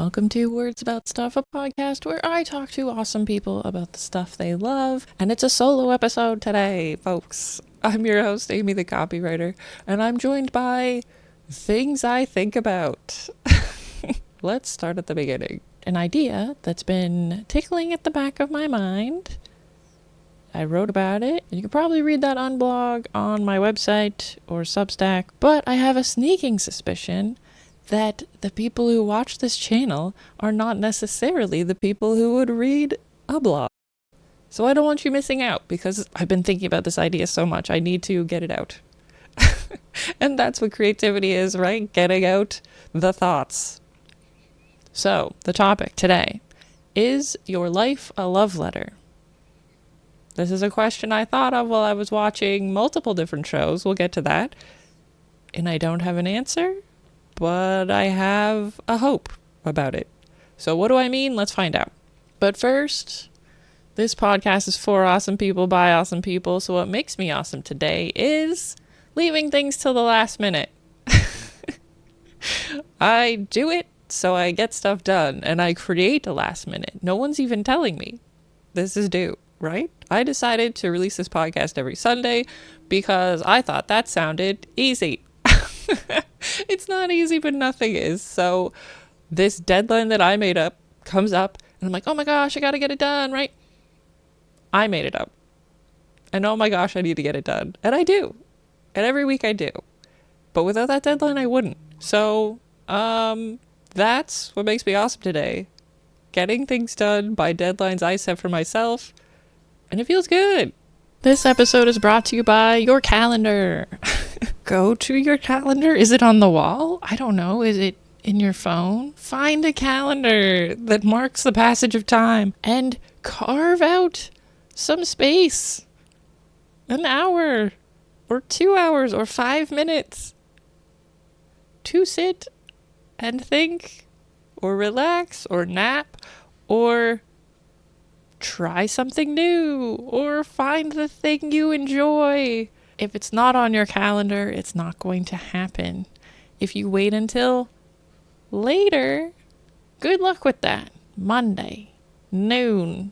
Welcome to Words About Stuff, a podcast where I talk to awesome people about the stuff they love. And it's a solo episode today, folks. I'm your host, Amy the Copywriter, and I'm joined by things I think about. Let's start at the beginning. An idea that's been tickling at the back of my mind. I wrote about it, and you can probably read that on blog, on my website, or Substack, but I have a sneaking suspicion that the people who watch this channel are not necessarily the people who would read a blog. So I don't want you missing out, because I've been thinking about this idea so much. I need to get it out. And that's what creativity is, right? Getting out the thoughts. So, the topic today, is your life a love letter? This is a question I thought of while I was watching multiple different shows. We'll get to that. And I don't have an answer, but I have a hope about it. So what do I mean? Let's find out. But first, this podcast is for awesome people by awesome people. So what makes me awesome today is leaving things till the last minute. I do it so I get stuff done, and I create a last minute. No one's even telling me this is due, right? I decided to release this podcast every Sunday because I thought that sounded easy. It's not easy, but nothing is. So this deadline that I made up comes up, and I'm like, oh my gosh, I gotta get it done, right? I made it up. And oh my gosh, I need to get it done. And I do. And every week I do. But without that deadline, I wouldn't. So, that's what makes me awesome today. Getting things done by deadlines I set for myself. And it feels good. This episode is brought to you by your calendar. Go to your calendar. Is it on the wall? I don't know. Is it in your phone? Find a calendar that marks the passage of time and carve out some space. An hour or 2 hours or 5 minutes to sit and think or relax or nap or try something new or find the thing you enjoy. If it's not on your calendar, it's not going to happen. If you wait until later, good luck with that. Monday, noon,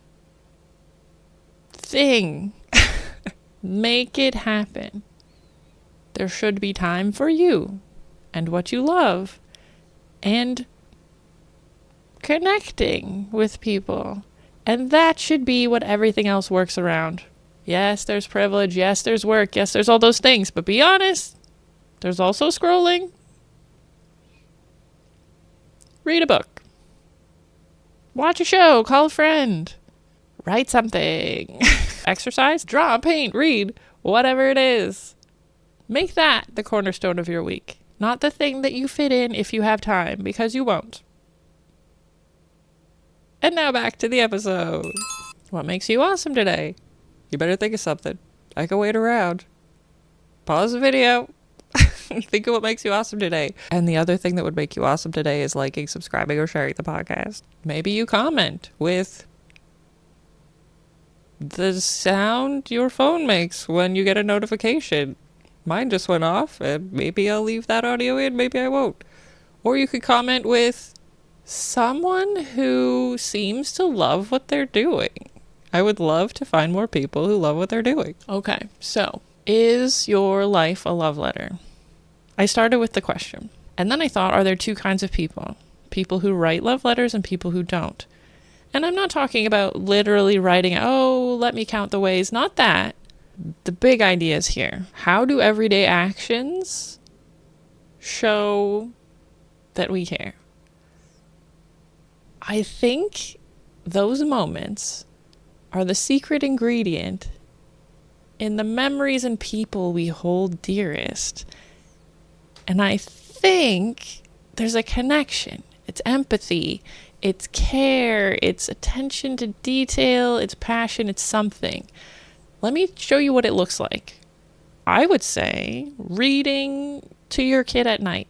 thing. Make it happen. There should be time for you and what you love and connecting with people. And that should be what everything else works around. Yes, there's privilege. Yes, there's work. Yes, there's all those things. But be honest, there's also scrolling. Read a book. Watch a show. Call a friend. Write something. Exercise. Draw, paint, read. Whatever it is. Make that the cornerstone of your week. Not the thing that you fit in if you have time, because you won't. And now back to the episode. What makes you awesome today? You better think of something. I can wait around. Pause the video. Think of what makes you awesome today. And the other thing that would make you awesome today is liking, subscribing, or sharing the podcast. Maybe you comment with the sound your phone makes when you get a notification. Mine just went off, and maybe I'll leave that audio in, maybe I won't. Or you could comment with someone who seems to love what they're doing. I would love to find more people who love what they're doing. Okay, so, is your life a love letter? I started with the question. And then I thought, are there two kinds of people? People who write love letters and people who don't. And I'm not talking about literally writing, oh, let me count the ways. Not that. The big idea is here. How do everyday actions show that we care? I think those moments are the secret ingredient in the memories and people we hold dearest. And I think there's a connection. It's empathy, it's care, it's attention to detail, it's passion, it's something. Let me show you what it looks like. I would say reading to your kid at night,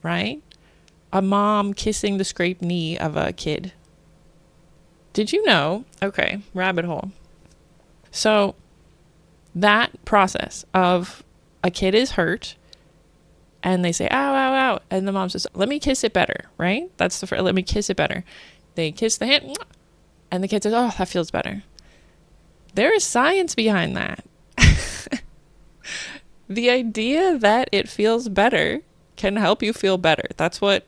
right? A mom kissing the scraped knee of a kid. Did you know? Okay, rabbit hole. So that process of a kid is hurt and they say, ow, ow, ow. And the mom says, let me kiss it better, right? That's the first, let me kiss it better. They kiss the hand, and the kid says, oh, that feels better. There is science behind that. The idea that it feels better can help you feel better. That's what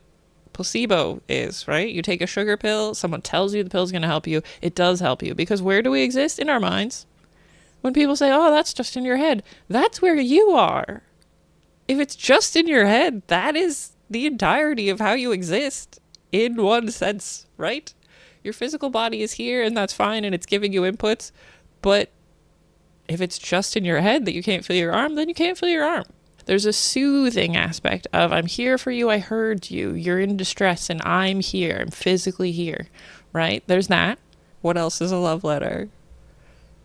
placebo is, right? You take a sugar pill, someone tells you the pill's going to help you. It does help you, because where do we exist? In our minds. When people say, oh, that's just in your head, that's where you are. If it's just in your head, that is the entirety of how you exist in one sense, right? Your physical body is here and that's fine and it's giving you inputs, but if it's just in your head that you can't feel your arm, then you can't feel your arm. There's a soothing aspect of, I'm here for you, I heard you, you're in distress, and I'm here, I'm physically here, right? There's that. What else is a love letter?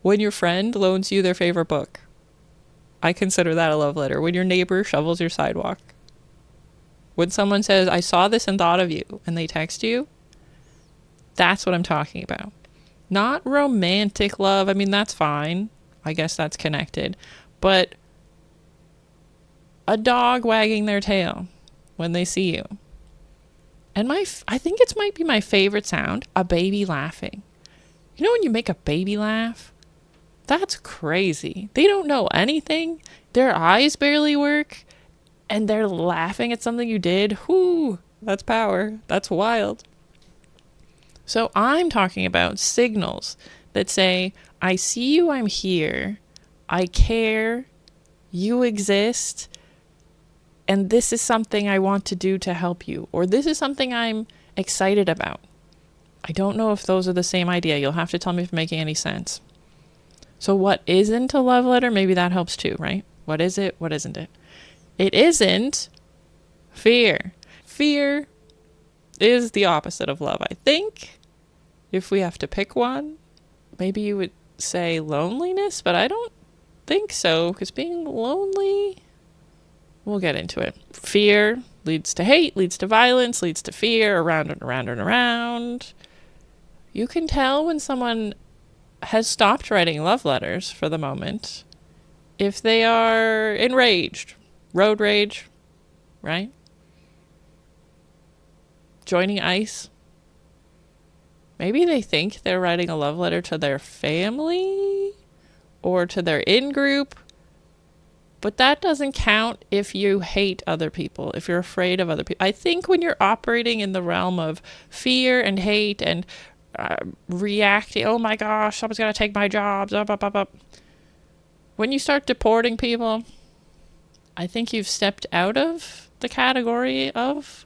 When your friend loans you their favorite book, I consider that a love letter. When your neighbor shovels your sidewalk. When someone says, I saw this and thought of you, and they text you, that's what I'm talking about. Not romantic love. I mean, that's fine. I guess that's connected. But a dog wagging their tail when they see you. And I think it might be my favorite sound, a baby laughing. You know when you make a baby laugh? That's crazy. They don't know anything. Their eyes barely work. And they're laughing at something you did. Whoo, that's power. That's wild. So I'm talking about signals that say, I see you, I'm here, I care, you exist, and this is something I want to do to help you, or this is something I'm excited about. I don't know if those are the same idea. You'll have to tell me if I'm making any sense. So what isn't a love letter? Maybe that helps too, right? What is it? What isn't it? It isn't fear. Fear is the opposite of love, I think. If we have to pick one, maybe you would say loneliness, but I don't think so, because being lonely, we'll get into it. Fear leads to hate, leads to violence, leads to fear, around and around and around. You can tell when someone has stopped writing love letters for the moment if they are enraged, road rage, right? Joining ICE. Maybe they think they're writing a love letter to their family or to their in-group, but that doesn't count if you hate other people, if you're afraid of other people. I think when you're operating in the realm of fear and hate and reacting, oh my gosh, someone's going to take my jobs, when you start deporting people, I think you've stepped out of the category of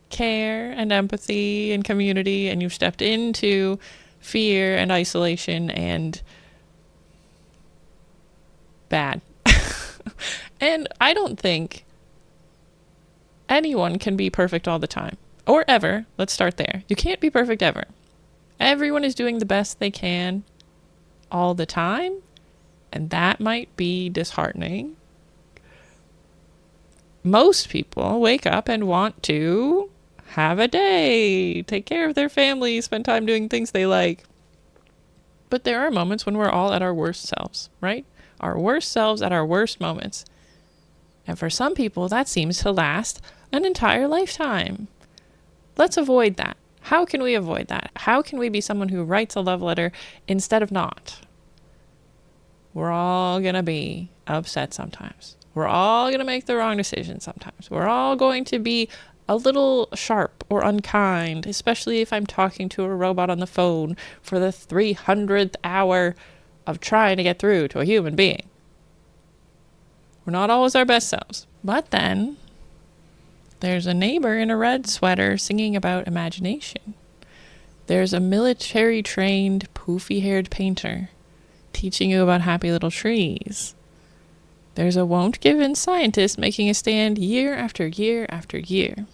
care and empathy and community, and you've stepped into fear and isolation and bad. And I don't think anyone can be perfect all the time or ever. Let's start there. You can't be perfect ever. Everyone is doing the best they can all the time, and that might be disheartening. Most people wake up and want to have a day, take care of their family, spend time doing things they like. But there are moments when we're all at our worst selves, right? Our worst selves at our worst moments. And for some people, that seems to last an entire lifetime. Let's avoid that. How can we avoid that? How can we be someone who writes a love letter instead of not? We're all going to be upset sometimes. We're all going to make the wrong decision sometimes. We're all going to be a little sharp or unkind, especially if I'm talking to a robot on the phone for the 300th hour of trying to get through to a human being. We're not always our best selves. But then there's a neighbor in a red sweater singing about imagination. There's a military-trained, poofy-haired painter teaching you about happy little trees. There's a won't-give-in scientist making a stand year after year after year.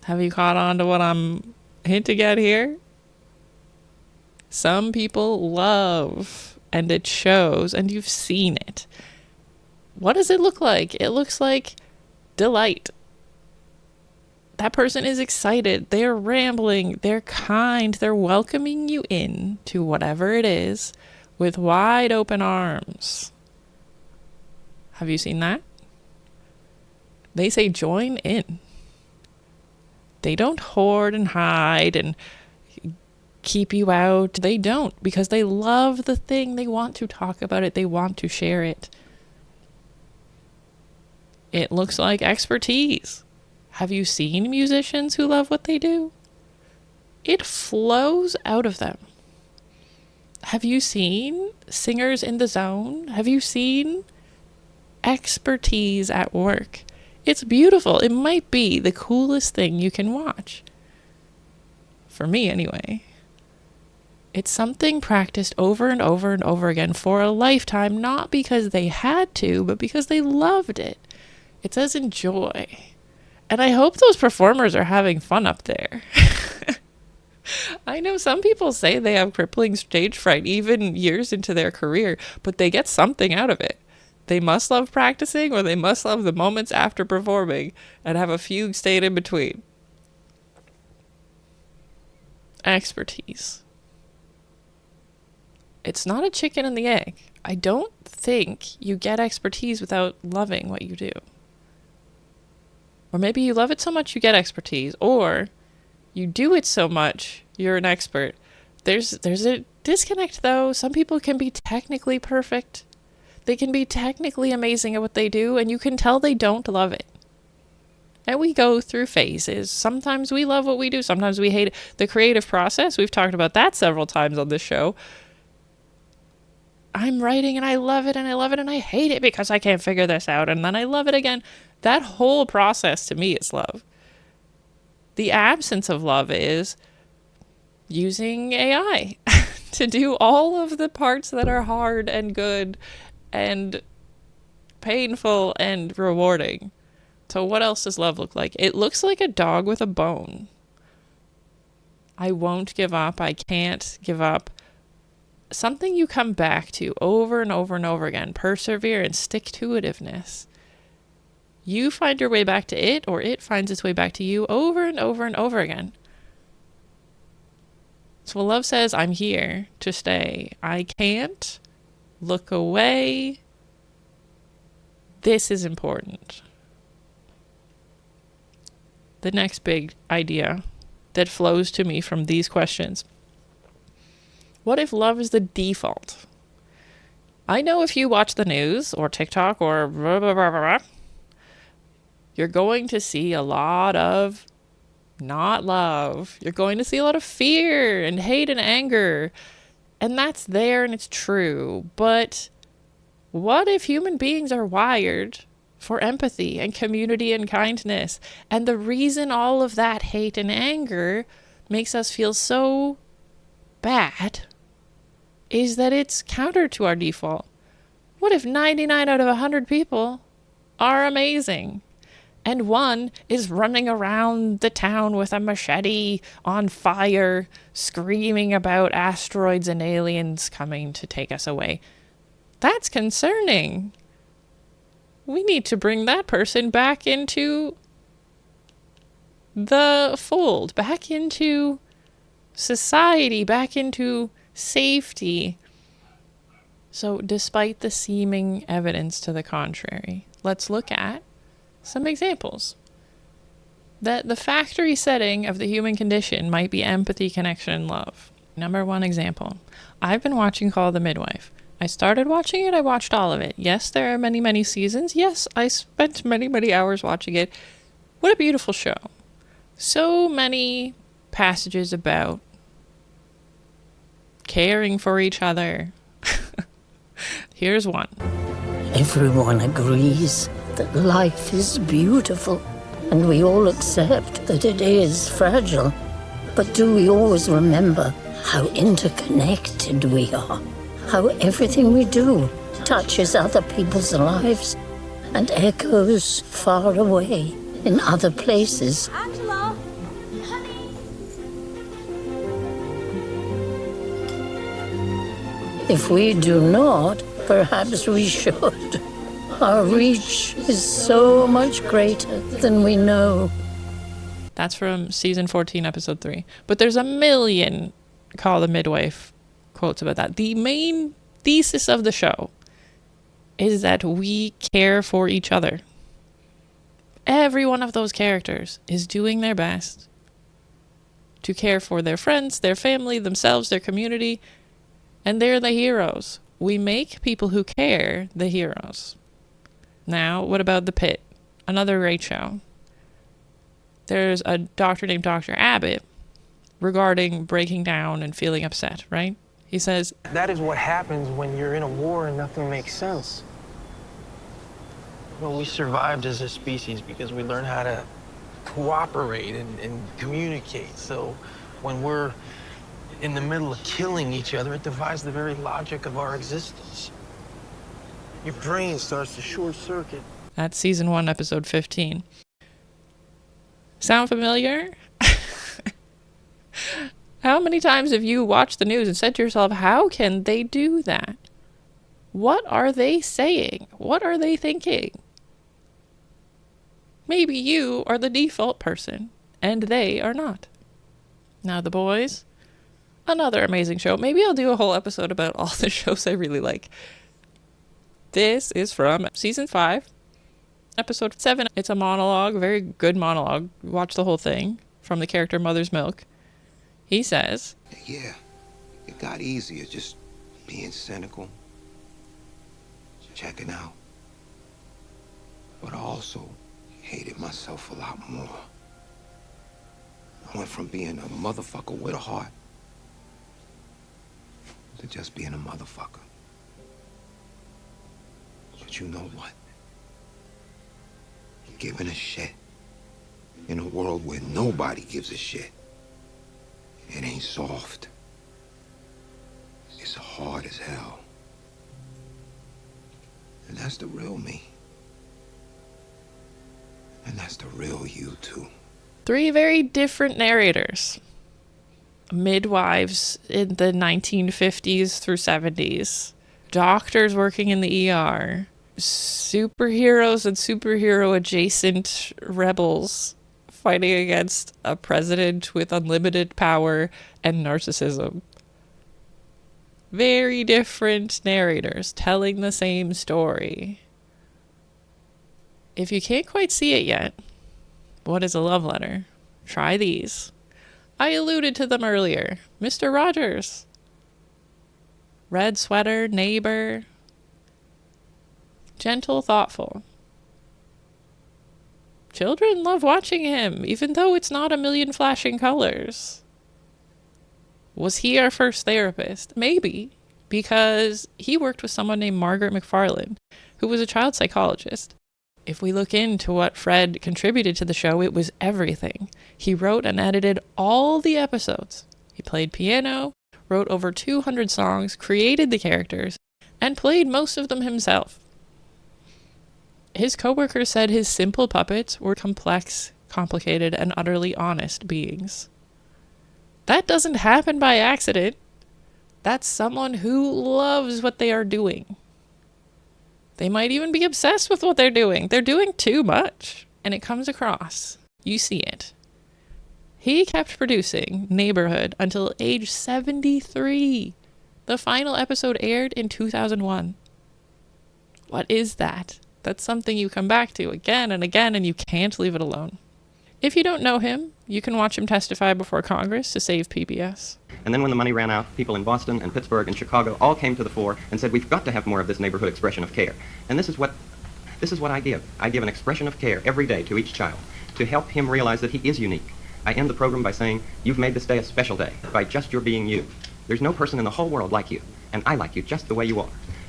Have you caught on to what I'm hinting at here? Some people love, and it shows, and you've seen it. What does it look like? It looks like delight. That person is excited. They're rambling. They're kind. They're welcoming you in to whatever it is with wide open arms. Have you seen that? They say join in. They don't hoard and hide and keep you out. They don't, because they love the thing. They want to talk about it. They want to share it. It looks like expertise. Have you seen musicians who love what they do? It flows out of them. Have you seen singers in the zone? Have you seen expertise at work? It's beautiful. It might be the coolest thing you can watch. For me, anyway. It's something practiced over and over and over again for a lifetime, not because they had to, but because they loved it. It says enjoy. And I hope those performers are having fun up there. I know some people say they have crippling stage fright even years into their career, but they get something out of it. They must love practicing, or they must love the moments after performing and have a fugue state in between. Expertise. It's not a chicken and the egg. I don't think you get expertise without loving what you do. Or maybe you love it so much you get expertise, or you do it so much you're an expert. There's a disconnect though. Some people can be technically perfect. They can be technically amazing at what they do, and you can tell they don't love it. And we go through phases. Sometimes we love what we do. Sometimes we hate it. The creative process, we've talked about that several times on this show. I'm writing and I love it and I love it and I hate it because I can't figure this out. And then I love it again. That whole process to me is love. The absence of love is using AI to do all of the parts that are hard and good and painful and rewarding. So what else does love look like? It looks like a dog with a bone. I won't give up. I can't give up. Something you come back to over and over and over again. Perseverance, stick-to-itiveness. You find your way back to it, or it finds its way back to you over and over and over again. So love says, I'm here to stay. I can't look away. This is important. The next big idea that flows to me from these questions. What if love is the default? I know if you watch the news or TikTok or blah, blah, blah, blah, blah, you're going to see a lot of not love. You're going to see a lot of fear and hate and anger. And that's there and it's true. But what if human beings are wired for empathy and community and kindness? And the reason all of that hate and anger makes us feel so bad is that it's counter to our default. What if 99 out of 100 people are amazing? And one is running around the town with a machete on fire, screaming about asteroids and aliens coming to take us away. That's concerning. We need to bring that person back into the fold, back into society, back into safety. So despite the seeming evidence to the contrary, let's look at some examples. That the factory setting of the human condition might be empathy, connection, and love. Number one example. I've been watching Call the Midwife. I started watching it. I watched all of it. Yes, there are many, many seasons. Yes, I spent many, many hours watching it. What a beautiful show. So many passages about caring for each other. Here's one. Everyone agrees that life is beautiful, and we all accept that it is fragile. But do we always remember how interconnected we are? How everything we do touches other people's lives and echoes far away in other places. Angela, honey. If we do not, perhaps we should. Our reach is so much greater than we know. That's from season 14, episode 3. But there's a million Call the Midwife quotes about that. The main thesis of the show is that we care for each other. Every one of those characters is doing their best to care for their friends, their family, themselves, their community, and they're the heroes. We make people who care the heroes. Now, what about The Pitt? Another great show. There's a doctor named Dr. Abbott regarding breaking down and feeling upset, right? He says, that is what happens when you're in a war and nothing makes sense. Well, we survived as a species because we learned how to cooperate and communicate. So when we're in the middle of killing each other, it defies the very logic of our existence. Your brain starts to short circuit. That's season 1, episode 15. Sound familiar? How many times have you watched the news and said to yourself, how can they do that? What are they saying? What are they thinking? Maybe you are the default person, and they are not. Now, The Boys, another amazing show. Maybe I'll do a whole episode about all the shows I really like. This is from season 5, episode 7. It's a monologue, very good monologue. Watch the whole thing from the character Mother's Milk. He says, yeah, it got easier just being cynical, checking out. But I also hated myself a lot more. I went from being a motherfucker with a heart to just being a motherfucker. But you know what? Giving a shit in a world where nobody gives a shit. It ain't soft. It's hard as hell. And that's the real me. And that's the real you, too. 3 very different narrators. Midwives in the 1950s through 70s. Doctors working in the ER. Superheroes and superhero-adjacent rebels fighting against a president with unlimited power and narcissism. Very different narrators telling the same story. If you can't quite see it yet, what is a love letter? Try these. I alluded to them earlier. Mr. Rogers. Red sweater, neighbor. Gentle, thoughtful. Children love watching him, even though it's not a million flashing colors. Was he our first therapist? Maybe, because he worked with someone named Margaret McFarlane, who was a child psychologist. If we look into what Fred contributed to the show, it was everything. He wrote and edited all the episodes. He played piano, wrote over 200 songs, created the characters, and played most of them himself. His coworkers said his simple puppets were complex, complicated, and utterly honest beings. That doesn't happen by accident. That's someone who loves what they are doing. They might even be obsessed with what they're doing. They're doing too much, and it comes across. You see it. He kept producing Neighborhood until age 73. The final episode aired in 2001. What is that? That's something you come back to again and again, and you can't leave it alone. If you don't know him, you can watch him testify before Congress to save PBS. And then when the money ran out, people in Boston and Pittsburgh and Chicago all came to the fore and said, we've got to have more of this neighborhood expression of care. And this is what I give. I give an expression of care every day to each child to help him realize that he is unique. I end the program by saying, you've made this day a special day by just your being you. There's no person in the whole world like you, and I like you just the way you are.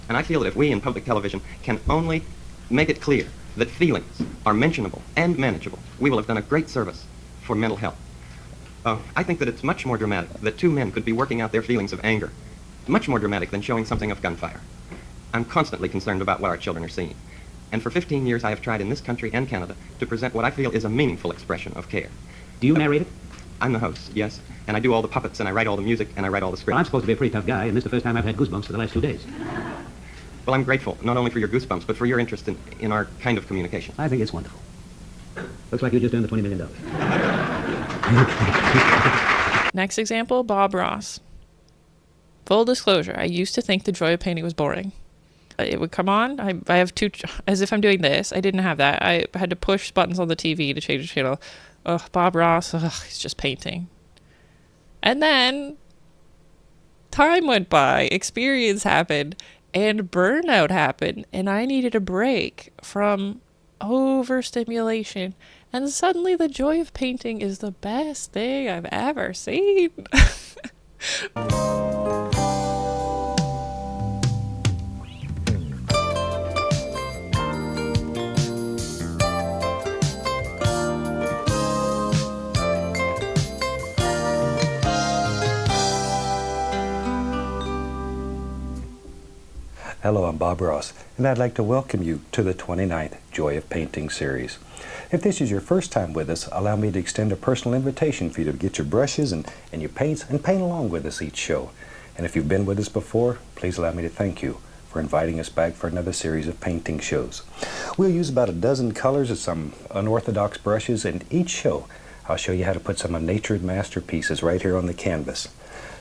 And I feel that if we in public television can only make it clear that feelings are mentionable and manageable, we will have done a great service for mental health. I think that it's much more dramatic that 2 men could be working out their feelings of anger. Much more dramatic than showing something of gunfire. I'm constantly concerned about what our children are seeing. And for 15 years I have tried in this country and Canada to present what I feel is a meaningful expression of care. Do you narrate it? I'm the host, yes. And I do all the puppets, and I write all the music, and I write all the scripts. Well, I'm supposed to be a pretty tough guy, and this is the first time I've had goosebumps for the last 2 days. Well, I'm grateful, not only for your goosebumps, but for your interest in our kind of communication. I think it's wonderful. Looks like you just earned the $20 million. Next example, Bob Ross. Full disclosure, I used to think The Joy of Painting was boring. it would come on. I have two, as if I'm doing this. I didn't have that. I had to push buttons on the TV to change the channel. Ugh, Bob Ross, ugh, he's just painting. And then time went by, experience happened, and burnout happened, and I needed a break from overstimulation. And suddenly the joy of painting is the best thing I've ever seen. Hello, I'm Bob Ross, and I'd like to welcome you to the 29th Joy of Painting series. If this is your first time with us, allow me to extend a personal invitation for you to get your brushes and your paints and paint along with us each show. And if you've been with us before, please allow me to thank you for inviting us back for another series of painting shows. We'll use about a dozen colors of some unorthodox brushes, and each show I'll show you how to put some of nature's masterpieces right here on the canvas.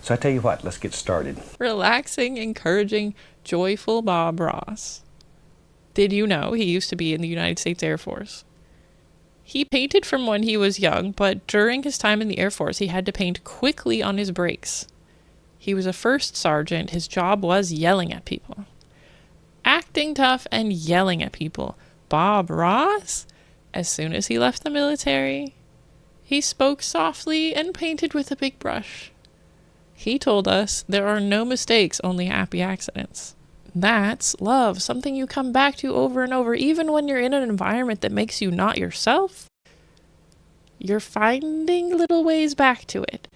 So I tell you what, let's get started. Relaxing, encouraging, joyful Bob Ross. Did you know he used to be in the United States Air Force? He painted from when he was young, but during his time in the Air Force, he had to paint quickly on his breaks. He was a first sergeant. His job was yelling at people. Acting tough and yelling at people. Bob Ross, as soon as he left the military, he spoke softly and painted with a big brush. He told us there are no mistakes, only happy accidents. That's love, something you come back to over and over, even when you're in an environment that makes you not yourself. You're finding little ways back to it.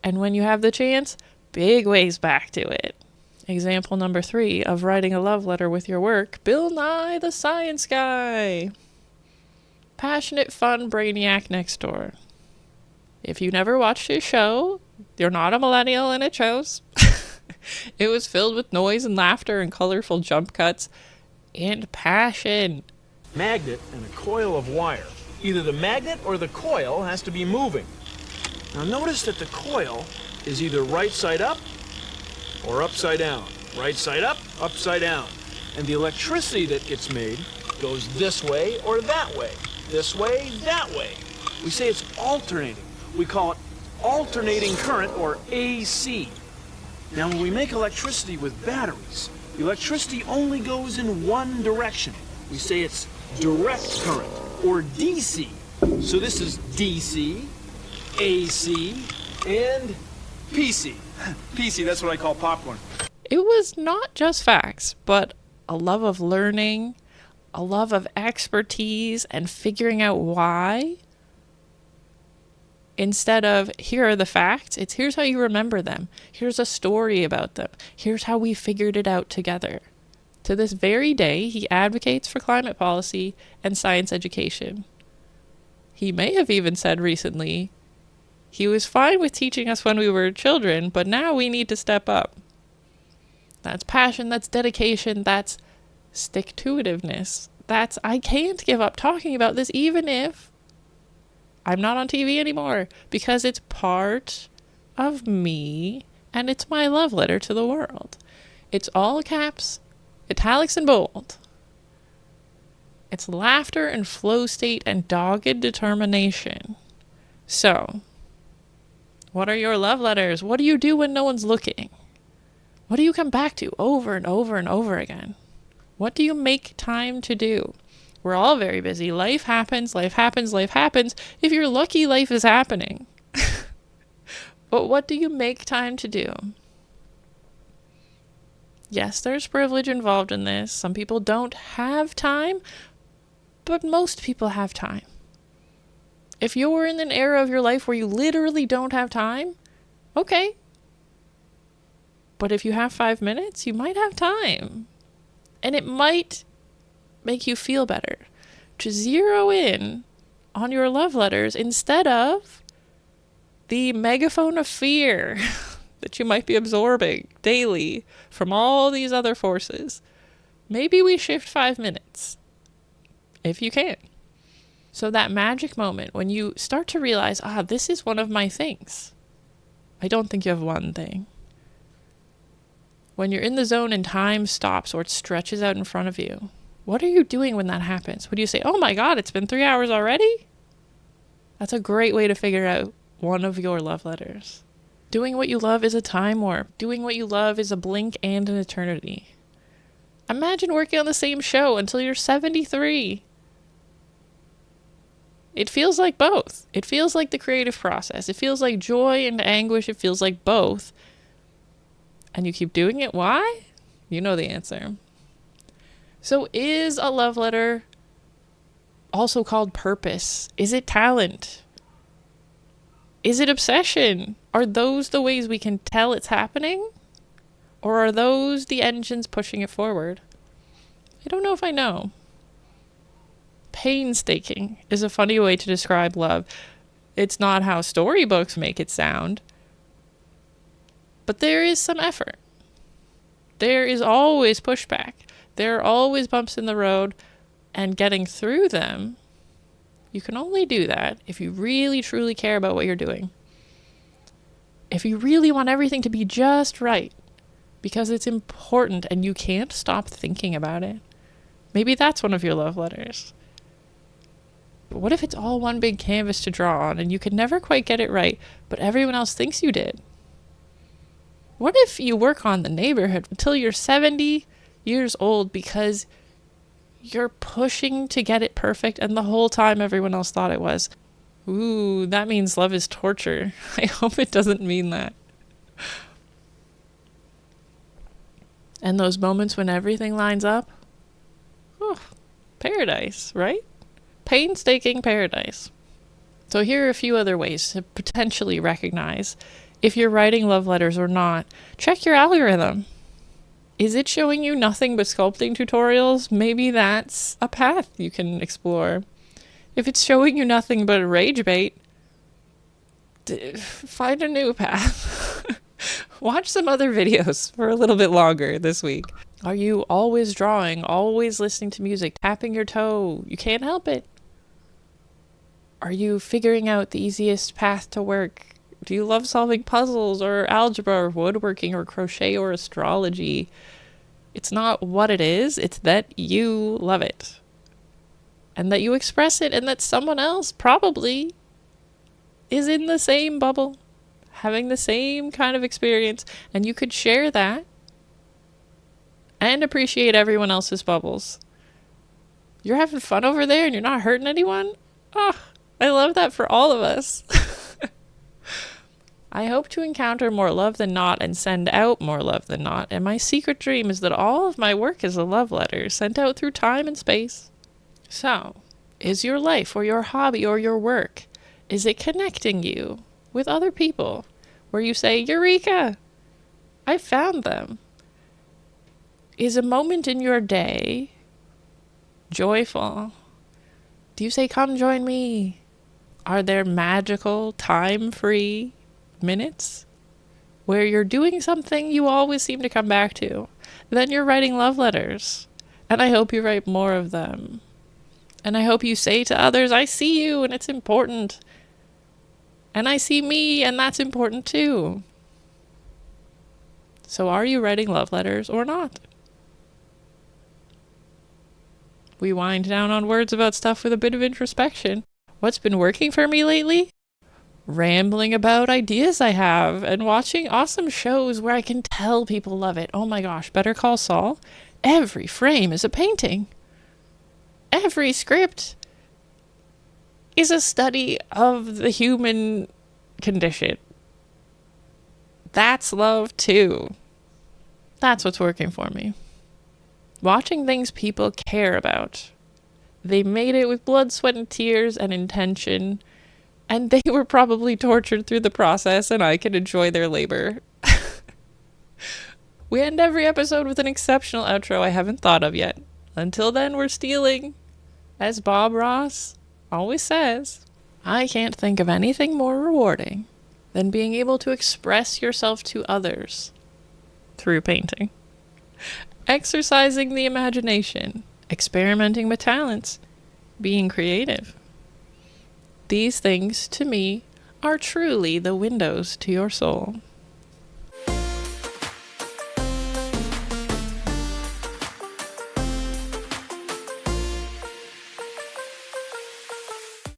And when you have the chance, big ways back to it. Example number 3 of writing a love letter with your work, Bill Nye the Science Guy. Passionate, fun brainiac next door. If you never watched his show, you're not a millennial and it shows. It was filled with noise and laughter and colorful jump cuts and passion. Magnet and a coil of wire. Either the magnet or the coil has to be moving. Now notice that the coil is either right side up or upside down. Right side up, upside down. And the electricity that gets made goes this way or that way. This way, that way. We say it's alternating. We call it alternating current, or AC. Now when we make electricity with batteries, the electricity only goes in one direction. We say it's direct current, or DC. So this is DC, AC, and PC. PC, that's what I call popcorn. It was not just facts, but a love of learning, a love of expertise and figuring out why. Instead of, here are the facts, it's here's how you remember them. Here's a story about them. Here's how we figured it out together. To this very day, he advocates for climate policy and science education. He may have even said recently, he was fine with teaching us when we were children, but now we need to step up. That's passion, that's dedication, that's stick-to-itiveness. That's, I can't give up talking about this even if I'm not on TV anymore, because it's part of me and it's my love letter to the world. It's all caps, italics and bold. It's laughter and flow state and dogged determination. So, what are your love letters? What do you do when no one's looking? What do you come back to over and over and over again? What do you make time to do? We're all very busy. Life happens, life happens, life happens. If you're lucky, life is happening. But what do you make time to do? Yes, there's privilege involved in this. Some people don't have time, but most people have time. If you're in an era of your life where you literally don't have time, okay. But if you have 5 minutes, you might have time. And it might make you feel better to zero in on your love letters instead of the megaphone of fear that you might be absorbing daily from all these other forces. Maybe we shift 5 minutes, if you can. So that magic moment when you start to realize, this is one of my things. I don't think you have one thing. When you're in the zone and time stops or it stretches out in front of you, what are you doing when that happens? Would you say, oh my God, it's been 3 hours already? That's a great way to figure out one of your love letters. Doing what you love is a time warp. Doing what you love is a blink and an eternity. Imagine working on the same show until you're 73. It feels like both. It feels like the creative process. It feels like joy and anguish. It feels like both. And you keep doing it. Why? You know the answer. So is a love letter also called purpose? Is it talent? Is it obsession? Are those the ways we can tell it's happening? Or are those the engines pushing it forward? I don't know if I know. Painstaking is a funny way to describe love. It's not how storybooks make it sound. But there is some effort. There is always pushback. There are always bumps in the road. And getting through them, you can only do that if you really truly care about what you're doing. If you really want everything to be just right, because it's important and you can't stop thinking about it. Maybe that's one of your love letters. But what if it's all one big canvas to draw on and you could never quite get it right, but everyone else thinks you did? What if you work on the neighborhood until you're 70 years old because you're pushing to get it perfect and the whole time everyone else thought it was? Ooh, that means love is torture. I hope it doesn't mean that. And those moments when everything lines up, oh, paradise, right? Painstaking paradise. So here are a few other ways to potentially recognize if you're writing love letters or not. Check your algorithm. Is it showing you nothing but sculpting tutorials? Maybe that's a path you can explore. If it's showing you nothing but rage bait, find a new path. Watch some other videos for a little bit longer this week. Are you always drawing, always listening to music, tapping your toe? You can't help it. Are you figuring out the easiest path to work? Do you love solving puzzles or algebra or woodworking or crochet or astrology? It's not what it is, it's that you love it. And that you express it and that someone else probably is in the same bubble, having the same kind of experience, and you could share that and appreciate everyone else's bubbles. You're having fun over there and you're not hurting anyone? Oh, I love that for all of us. I hope to encounter more love than not and send out more love than not. And my secret dream is that all of my work is a love letter sent out through time and space. So, is your life or your hobby or your work, is it connecting you with other people where you say, Eureka, I found them? Is a moment in your day joyful? Do you say, come join me? Are there magical, time-free minutes where you're doing something you always seem to come back to? Then you're writing love letters. And I hope you write more of them. And I hope you say to others, I see you and it's important. And I see me and that's important too. So are you writing love letters or not? We wind down on words about stuff with a bit of introspection. What's been working for me lately? Rambling about ideas I have and watching awesome shows where I can tell people love it. Oh my gosh, Better Call Saul. Every frame is a painting. Every script is a study of the human condition. That's love too. That's what's working for me. Watching things people care about. They made it with blood, sweat, and tears and intention. And they were probably tortured through the process, and I can enjoy their labor. We end every episode with an exceptional outro I haven't thought of yet. Until then, we're stealing. As Bob Ross always says, I can't think of anything more rewarding than being able to express yourself to others through painting. Exercising the imagination, experimenting with talents, being creative. These things, to me, are truly the windows to your soul.